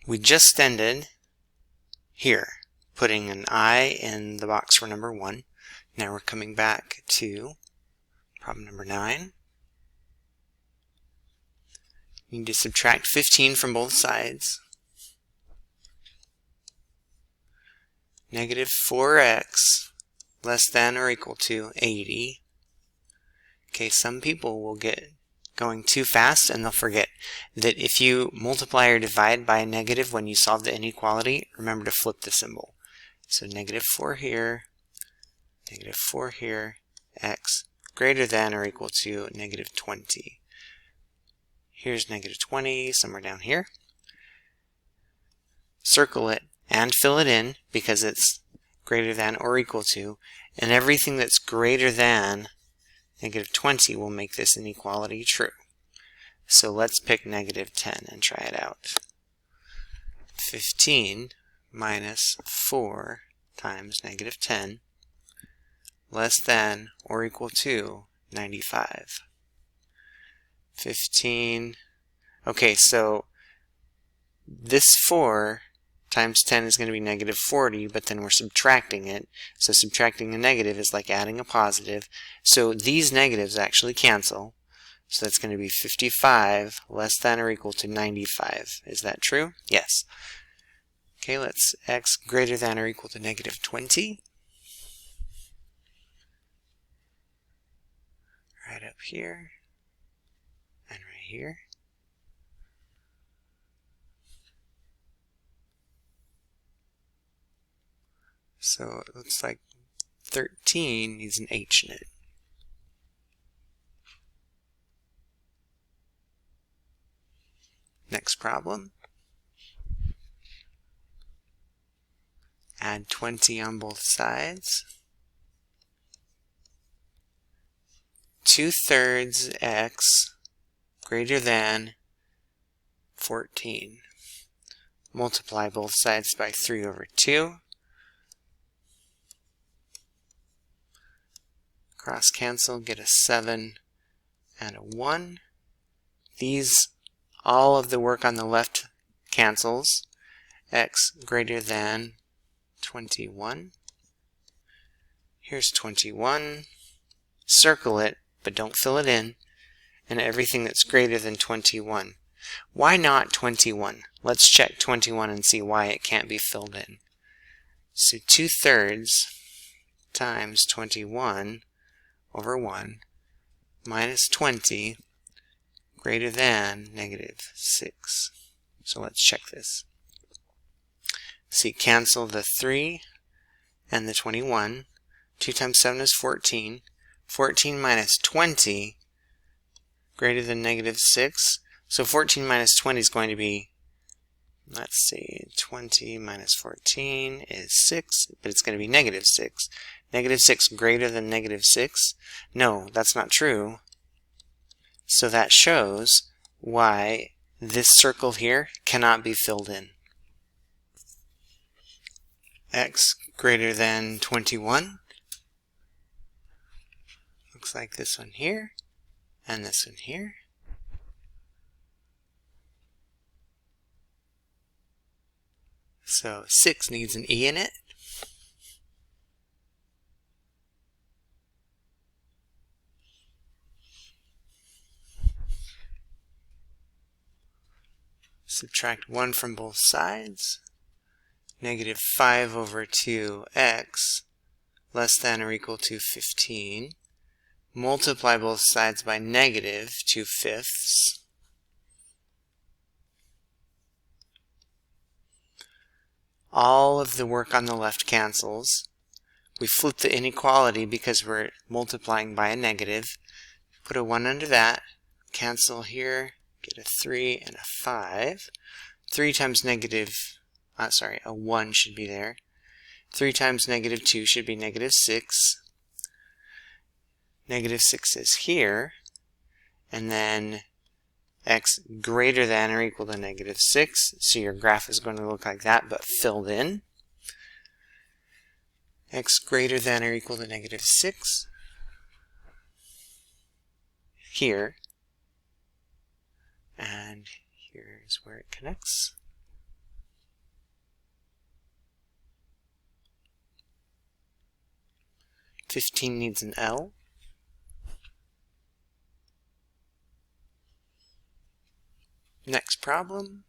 We just ended here, putting an I in the box for number 1. Now we're coming back to problem number 9. You need to subtract 15 from both sides. Negative 4x less than or equal to 80. Okay, some people will get going too fast and they'll forget that if you multiply or divide by a negative when you solve the inequality, remember to flip the symbol. So negative 4 here, negative 4 here, x greater than or equal to negative 20. Here's negative 20 somewhere down here. Circle it and fill it in because it's greater than or equal to, and everything that's greater than negative 20 will make this inequality true. So let's pick negative 10 and try it out. 15 minus 4 times negative 10 less than or equal to 95. 15, okay, so this 4 times 10 is going to be negative 40, but then we're subtracting it. So subtracting a negative is like adding a positive. So these negatives actually cancel. So that's going to be 55 less than or equal to 95. Is that true? Yes. Okay, let's x greater than or equal to negative 20. Right up here and right here. So it looks like 13 needs an h in it. Next problem. Add 20 on both sides. 2/3 x greater than 14. Multiply both sides by 3/2. Cross cancel, get a 7 and a 1. All of the work on the left cancels. X greater than 21. Here's 21. Circle it, but don't fill it in. And everything that's greater than 21. Why not 21? Let's check 21 and see why it can't be filled in. So 2/3 times 21 over 1 minus 20 greater than negative 6. So let's check this. See, cancel the 3 and the 21. 2 times 7 is 14. 14 minus 20 greater than negative 6. So 14 minus 20 is going to be, let's see, 20 minus 14 is 6, but it's going to be negative 6. Negative 6 greater than negative 6? No, that's not true. So that shows why this circle here cannot be filled in. X greater than 21. Looks like this one here and this one here. So 6 needs an E in it. Subtract 1 from both sides. Negative 5/2x less than or equal to 15. Multiply both sides by negative 2/5. All of the work on the left cancels. We flip the inequality because we're multiplying by a negative. Put a 1 under that. Cancel here. Get a 3 and a 5. 3 times negative, a 1 should be there. 3 times negative 2 should be negative 6. Negative 6 is here. And then x greater than or equal to negative 6. So your graph is going to look like that, but filled in. X greater than or equal to negative 6. Here. And here's where it connects. 15 needs an L. Next problem.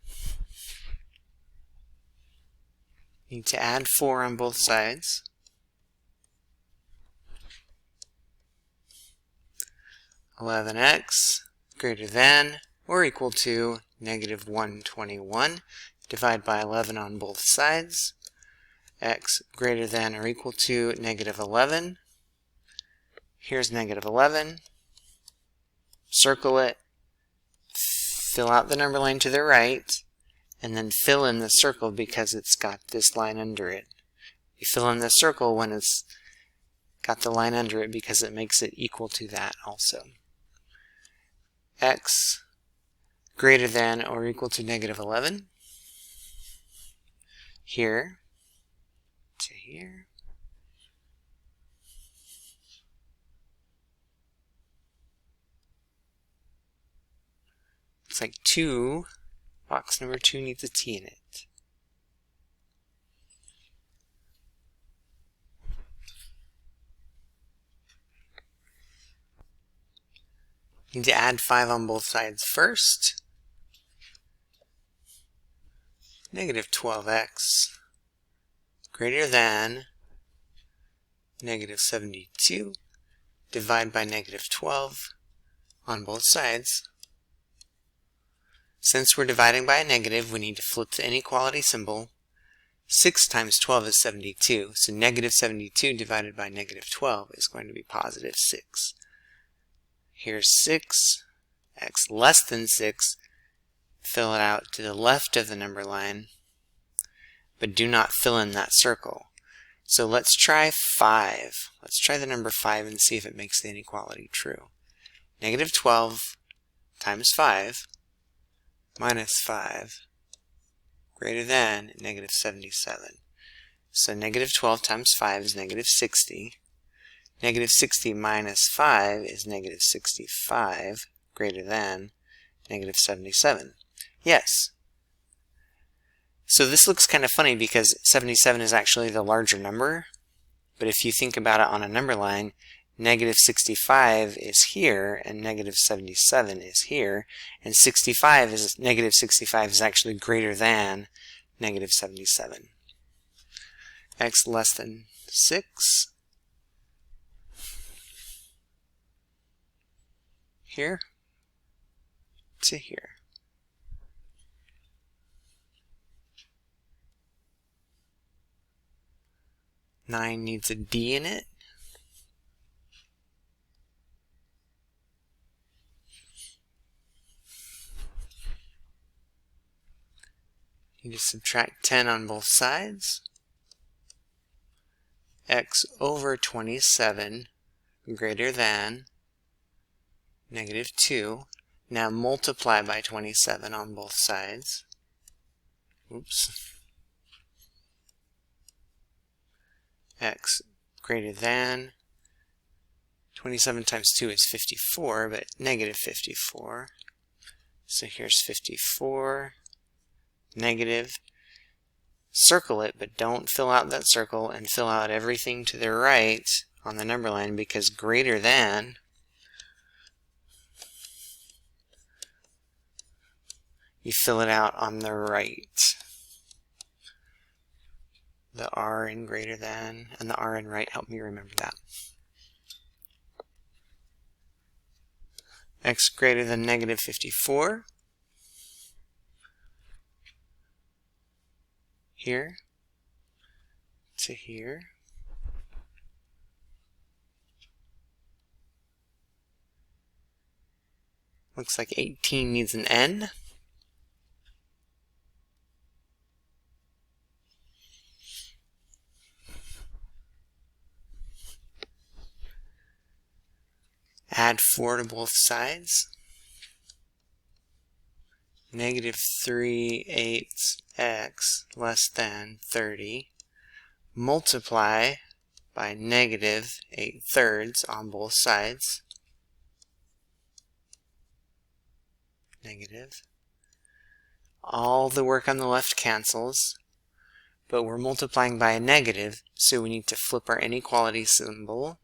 Need to add 4 on both sides. (11x) greater than or equal to negative 121. Divide by 11 on both sides. X greater than or equal to negative 11. Here's negative 11. Circle it. Fill out the number line to the right. And then fill in the circle because it's got this line under it. You fill in the circle when it's got the line under it because it makes it equal to that also. X greater than or equal to negative 11. Here to here. Looks like box number 2 needs a T in it. Need to add 5 on both sides first. Negative 12x greater than negative 72. Divide by negative 12 on both sides. Since we're dividing by a negative, we need to flip the inequality symbol. 6 times 12 is 72, so negative 72 divided by negative 12 is going to be positive 6. Here's 6, x less than 6. Fill it out to the left of the number line, but do not fill in that circle. So let's try 5. Let's try the number 5 and see if it makes the inequality true. Negative 12 times 5 minus 5 greater than negative 77. So negative 12 times 5 is negative 60. Negative 60 minus 5 is negative 65 greater than negative 77. Yes. So this looks kind of funny because 77 is actually the larger number, but if you think about it on a number line, negative 65 is here and negative 77 is here, and negative 65 is actually greater than negative 77. X less than 6. Here to here. Nine needs a D in it. You just subtract 10 on both sides. X over 27 greater than negative 2. Now multiply by 27 on both sides. Oops. X greater than 27 times 2 is 54, but negative 54. So here's 54, negative. Circle it, but don't fill out that circle, and fill out everything to the right on the number line because greater than you fill it out on the right. The R in greater than and the R in right help me remember that. X greater than negative 54. Here to here. Looks like 18 needs an N. Add 4 to both sides. Negative 3/8x less than 30. Multiply by negative 8/3 on both sides. Negative. All the work on the left cancels, but we're multiplying by a negative, so we need to flip our inequality symbol.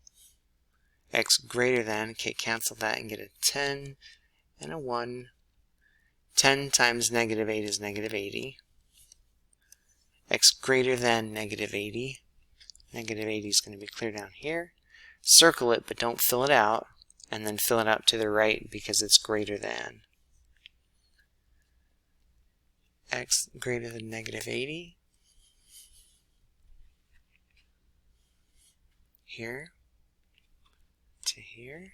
x greater than, okay, cancel that and get a 10 and a 1. 10 times negative 8 is negative 80. X greater than negative 80. Negative 80 is going to be clear down here. Circle it, but don't fill it out, and then fill it out to the right because it's greater than. X greater than negative 80. Here to here.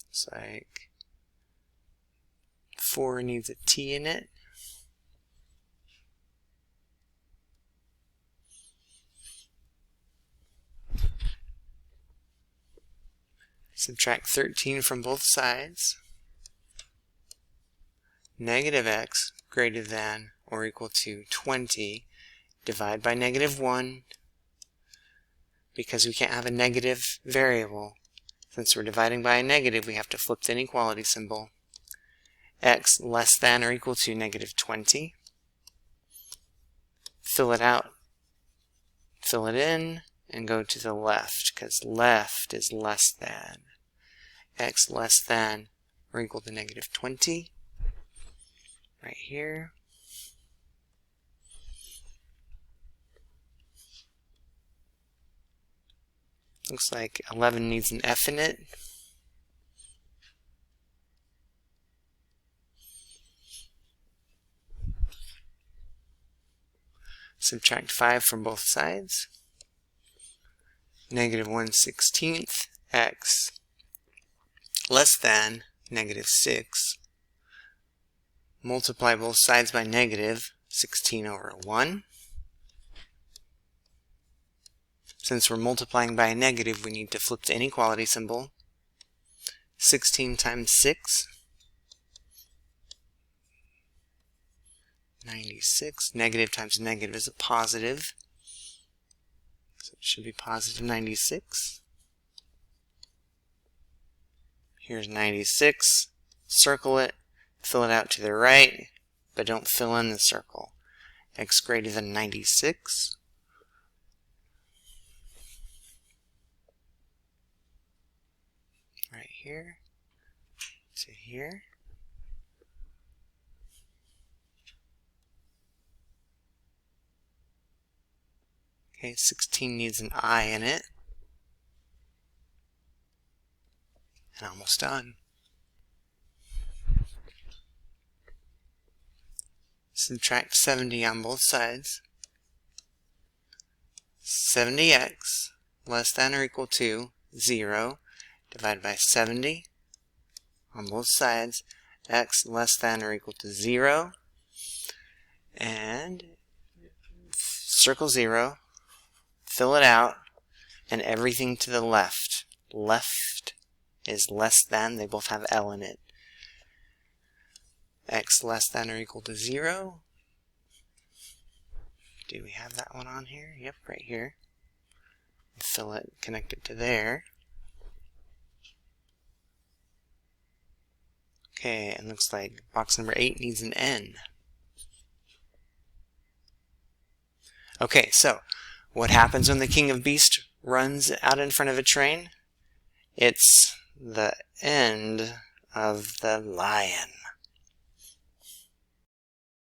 Looks like 4 needs a t in it. Subtract 13 from both sides. Negative x greater than or equal to 20. Divide by negative 1. Because we can't have a negative variable. Since we're dividing by a negative, we have to flip the inequality symbol. X less than or equal to negative 20. Fill it out. Fill it in and go to the left, because left is less than. X less than or equal to negative 20. Right here. Looks like 11 needs an F in it. Subtract 5 from both sides. Negative 1/16 x less than negative 6. Multiply both sides by negative 16 over 1. Since we're multiplying by a negative, we need to flip the inequality symbol. 16 times 6. 96. Negative times negative is a positive. So it should be positive 96. Here's 96. Circle it. Fill it out to the right, but don't fill in the circle. X greater than 96. Right here to here. Okay, 16 needs an I in it. And almost done. Subtract 70 on both sides. 70x less than or equal to 0 divided by 70 on both sides. X less than or equal to 0. And circle 0. Fill it out. And everything to the left. Left is less than. They both have L in it. X less than or equal to 0. Do we have that one on here? Yep, right here. Fill it, connect it to there. Okay, and looks like box number 8 needs an N. Okay, so what happens when the king of beast runs out in front of a train? It's the end of the lion.